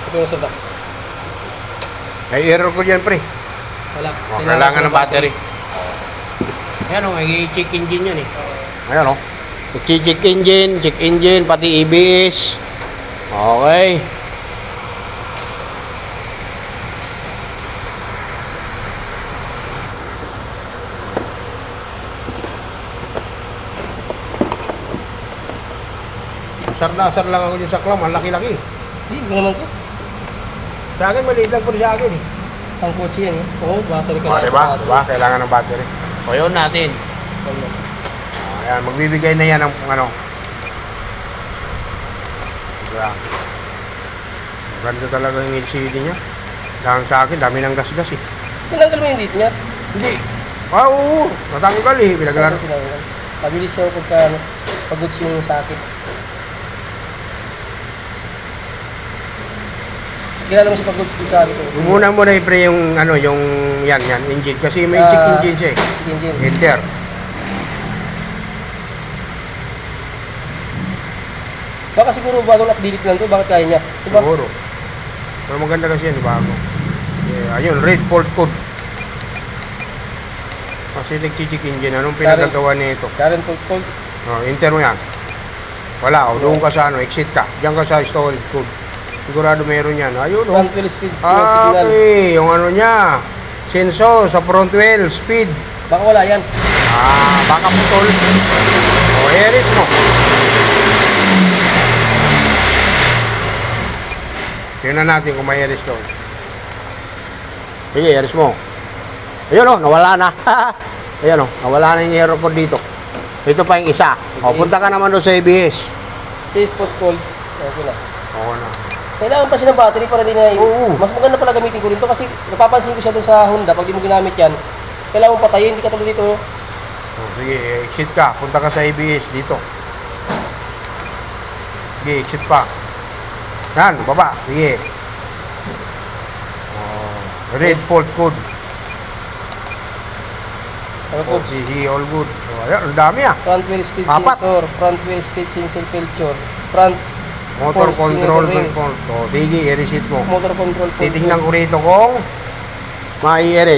Ito yung sa box. May error ko dyan, pre. Wala. Kailangan ng battery. Ayan o, may check engine yan eh. Ayan o. Check engine, pati ABS. Okay. Asar lang ako dyan sa clam, ang laki-laki. Hindi naman ko. Sa akin, maliit lang po sa akin eh. Ang kotse yan eh. Oo, battery ka. Diba? Kailangan ng battery. O yun natin. Ayan, magbibigay na yan ng ano. Diba? Maganda talaga yung LCD niya. Dahil sa akin, dami ng gas-gas eh. Tinanggal mo yung dito niya? Hindi. Oo, natanggal eh. Pinaglaro. Pabilis siya pagka pag-goods yung sakit. Kilala mo sa pag-goods yung sakit. Muna i-pre yung ano, yung yan, engine. Kasi may check engine siya eh. Check engine. Enter. Baka siguro bagong update lang to, bakit kaya niya? Diba? Siguro. Pero maganda kasi yan, bago. Yeah, ayun, red fault code. Kasi nag-check engine, anong pinagagawa nito? Current fault. Enter mo yan. Wala, doon ka sa ano, exit ka. Diyan ka sa storage code. Sigurado meron yan. Ayun, Front wheel speed. Signal. Okay, yung ano niya. Sensor sa front wheel, speed. Baka wala yan. Baka putol. Airis mo. Tingnan natin kung may airis doon. Sige, airis mo. Ayun nawala na. Ayun nawala na yung error code dito. Ito pa yung isa. Punta ka naman doon sa ABS. Spot cold. Okay na. Oo na. Kailangan pa siya ng battery para din na mas maganda pala gamitin ko rin to kasi napapansin ko siya doon sa Honda pag di mo ginamit yan. Kailangan mo patayin, hindi ka tulad dito. Sige, exit ka. Punta ka sa ABS dito. Sige, exit pa. Yan, baba. Sige. Red fault code. Sige, all good. Ayan, ang dami Front wheel speed 4. sensor, front wheel speed sensor filter, front Motor force control. ring. Sige, i-reset mo. Motor control. Titignan ko rito kung mai-erase.